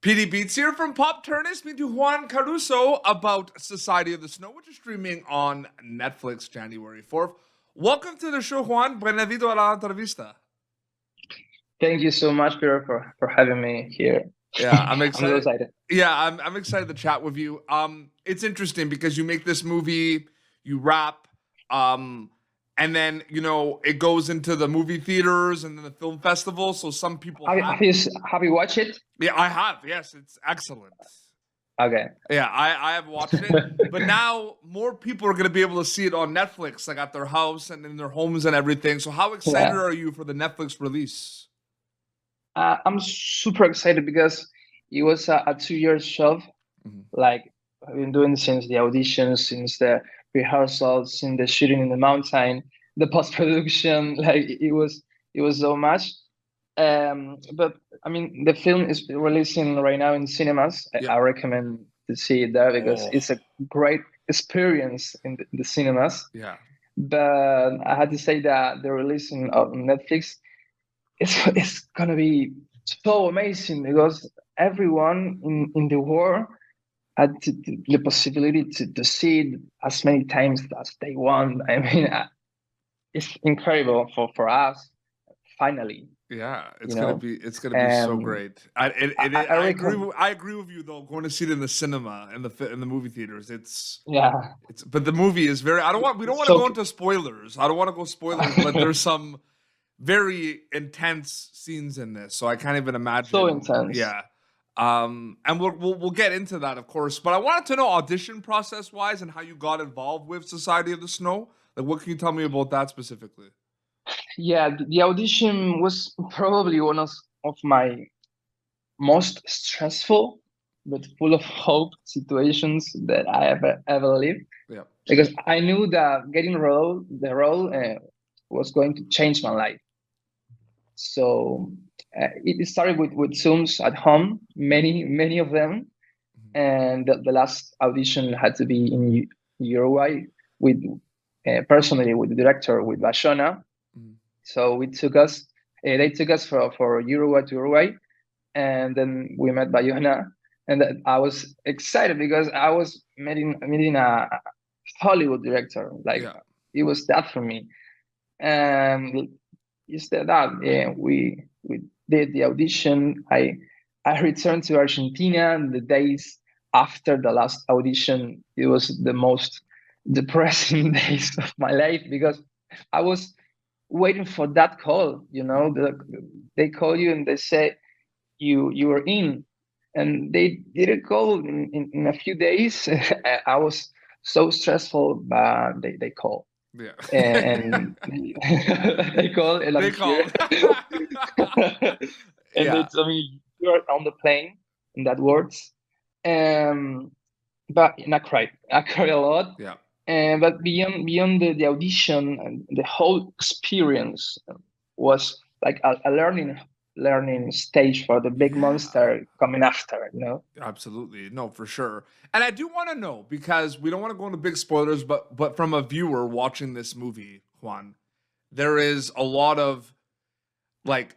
PD Beats here from Pop Turner, speaking to Juan Caruso about Society of the Snow, which is streaming on Netflix January 4th. Welcome to the show, Juan. Bienvenido a la entrevista. Thank you so much, Pedro, for having me here. Yeah, I'm I'm so excited. excited. Yeah, I'm excited to chat with you. It's interesting because you make this movie, you rap, and then it goes into the movie theaters and then the film festival. So some people Have you watched it? Yeah, I have. Yes, it's excellent. Okay. Yeah, I have watched it, but now more people are going to be able to see it on Netflix, like at their house and in their homes and everything. So how excited are you for the Netflix release? I'm super excited because it was a 2 year show. Mm-hmm. Like I've been doing since the auditions, since the rehearsals, since the shooting in the mountain, the post production. Like it was so much. But I mean, the film is releasing right now in cinemas. I recommend to see it there because it's a great experience in the cinemas. Yeah. But I had to say that the releasing on Netflix, it's gonna be so amazing because everyone in the world had the possibility to see it as many times as they want. I mean, it's incredible for us. Finally. Yeah, it's gonna be so great. I agree with you though. Going to see it in the cinema and in the movie theaters, but the movie is very. We don't want to go into spoilers. I don't want to go spoilers, but there's some very intense scenes in this, so I can't even imagine. So intense. Yeah. And we'll get into that, of course. But I wanted to know audition process wise and how you got involved with Society of the Snow. Like, what can you tell me about that specifically? Yeah, the audition was probably one of my most stressful but full of hope situations that I ever lived. Yeah. Because I knew that getting the role was going to change my life. So it started with Zooms at home, many of them, and the last audition had to be in Uruguay with personally with the director with Bayona. So they took us for Uruguay, and then we met Bayona, and I was excited because I was meeting a Hollywood director. Like it was that for me, and instead that we did the audition. I returned to Argentina, and the days after the last audition, it was the most depressing days of my life because I was waiting for that call. They call you and they say you were in, and they didn't call in a few days. I was so stressful, but they call. Yeah. And they call and I'm here. And they told me you're on the plane, and that works. But I cried a lot. Yeah. But beyond the audition, and the whole experience was like a learning stage for the big monster coming after. Absolutely. No, for sure. And I do want to know, because we don't want to go into big spoilers, but from a viewer watching this movie, Juan, there is a lot of like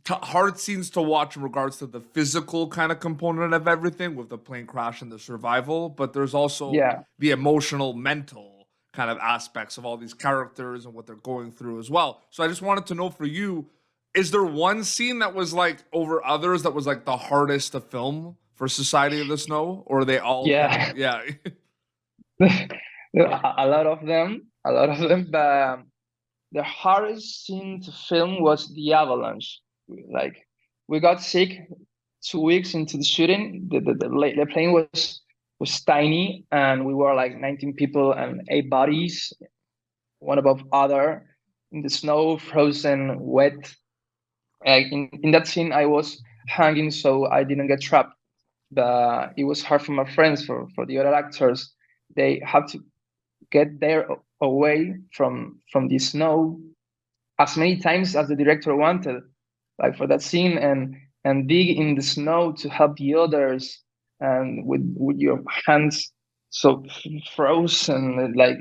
hard scenes to watch in regards to the physical kind of component of everything with the plane crash and the survival, but there's also the emotional, mental kind of aspects of all these characters and what they're going through as well. So I just wanted to know for you, is there one scene that was like over others that was like the hardest to film for Society of the Snow, or are they all? Yeah. a lot of them, but the hardest scene to film was the avalanche. Like we got sick 2 weeks into the shooting. The plane was tiny, and we were like 19 people and 8 bodies, one above other, in the snow, frozen, wet. In that scene, I was hanging, so I didn't get trapped. But it was hard for my friends, for the other actors. They have to get there away from the snow as many times as the director wanted, like for that scene, and dig in the snow to help the others, and with your hands so frozen, like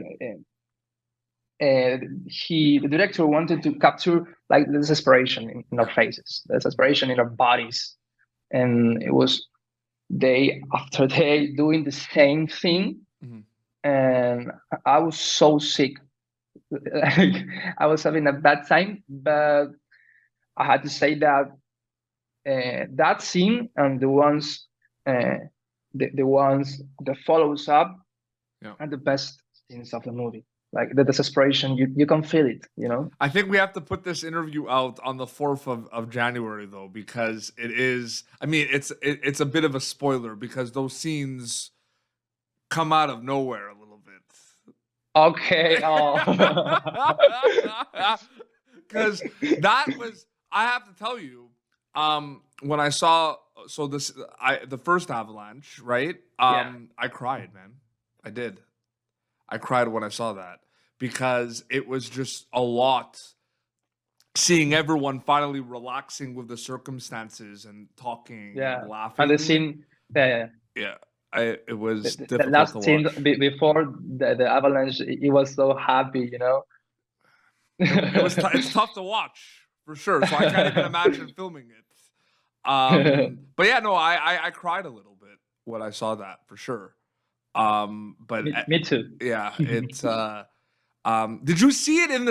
the director wanted to capture like the desperation in our faces, the desperation in our bodies, and it was day after day doing the same thing, and I was so sick. I was having a bad time, but I had to say that that scene and the ones that follows up are the best scenes of the movie. Like the desperation, you can feel it, you know. I think we have to put this interview out on the 4th of January, though, because it is. I mean, it's a bit of a spoiler because those scenes come out of nowhere a little bit. Okay. Oh. Because that was. I have to tell you, when I saw the first Avalanche, right? I cried, man. I did. I cried when I saw that because it was just a lot. Seeing everyone finally relaxing with the circumstances and talking and laughing. And the scene, it was difficult the last to scene watch. before the avalanche. He was so happy, you know. It's tough to watch for sure. So I can't even imagine filming it. But yeah, no, I cried a little bit when I saw that for sure. But me too. Yeah, it's. Did you see it in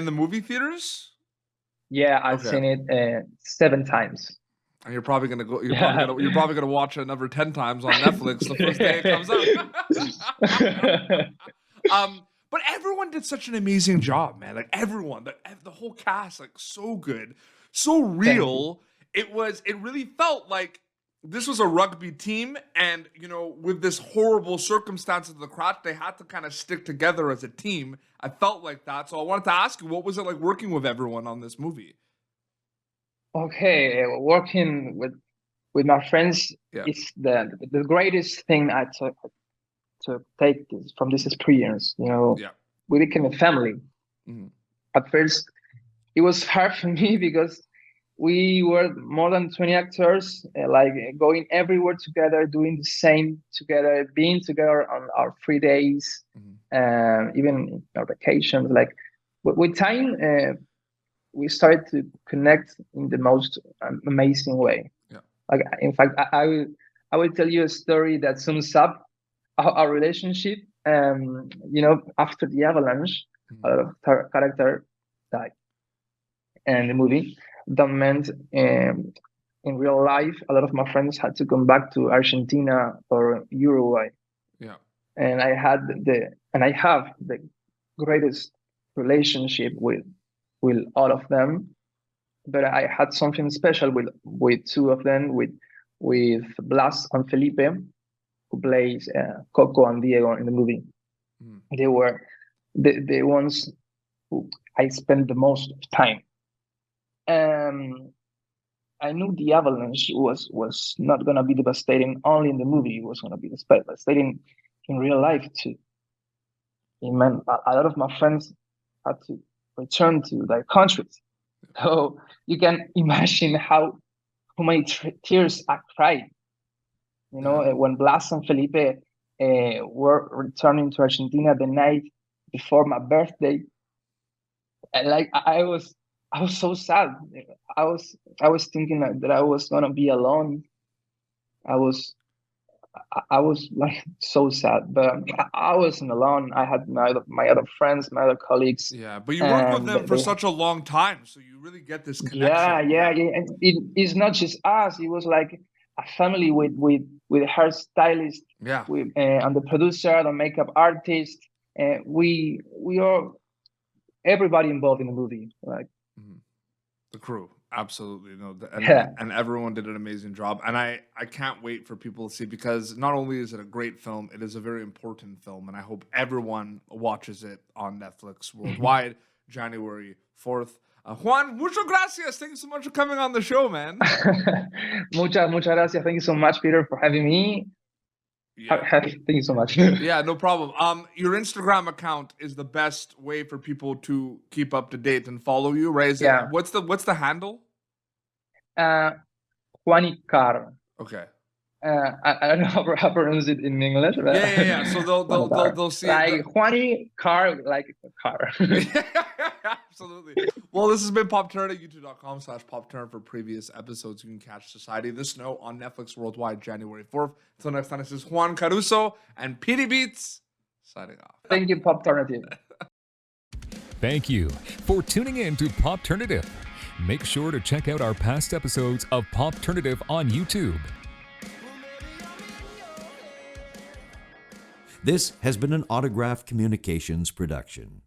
the movie theaters? Yeah, I've seen it 7 times. And you're probably gonna go. You're probably gonna watch it another 10 times on Netflix the first day it comes out. But everyone did such an amazing job, man. Like everyone, the whole cast, like so good, so real. It really felt like this was a rugby team, and with this horrible circumstance of the crash, they had to kind of stick together as a team. I felt like that, so I wanted to ask you, what was it like working with everyone on this movie? Okay, working with my friends is the greatest thing I took to take from this experience. We became a family. At first, it was hard for me because we were more than 20 actors, like going everywhere together, doing the same together, being together on our free days, even our vacations. Like with time, we started to connect in the most amazing way. Like, in fact, I will tell you a story that sums up our relationship. After the avalanche, a lot of character died, and the movie. That meant in real life, a lot of my friends had to come back to Argentina or Uruguay. Yeah. And I have the greatest relationship with all of them. But I had something special with 2 of them, with Blas and Felipe, who plays Coco and Diego in the movie. They were the ones who I spent the most time. I knew the avalanche was not gonna be devastating only in the movie. It was gonna be devastating in real life too. It meant a lot of my friends had to return to their countries. So you can imagine how many tears I cried. When Blas and Felipe were returning to Argentina the night before my birthday, like I was so sad. I was thinking that I was gonna be alone. I was like so sad, but I wasn't alone. I had my other friends, my other colleagues. Yeah, but you worked with them for such a long time, so you really get this connection. Yeah. It's not just us. It was like a family with hairstylist, and the producer, the makeup artist. We are everybody involved in the movie, like. The crew, absolutely. And everyone did an amazing job. And I can't wait for people to see, because not only is it a great film, it is a very important film. And I hope everyone watches it on Netflix worldwide, January 4th. Juan, muchas gracias. Thank you so much for coming on the show, man. muchas gracias. Thank you so much, Peter, for having me. Thank you so much. Yeah, no problem. Your Instagram account is the best way for people to keep up to date and follow you, right? What's the handle? Juanicar. Okay. I don't know how to pronounce it in English. But Yeah. So they'll see like Juani car, like a car. Absolutely. Well, this has been Pop Turn at youtube.com/Pop Turn for previous episodes. You can catch Society of the Snow on Netflix worldwide January 4th. Until next time, this is Juan Caruso and PD Beats signing off. Thank you, Pop Alternative. Thank you for tuning in to Popternative. Make sure to check out our past episodes of Popternative on YouTube. This has been an Autograph Communications production.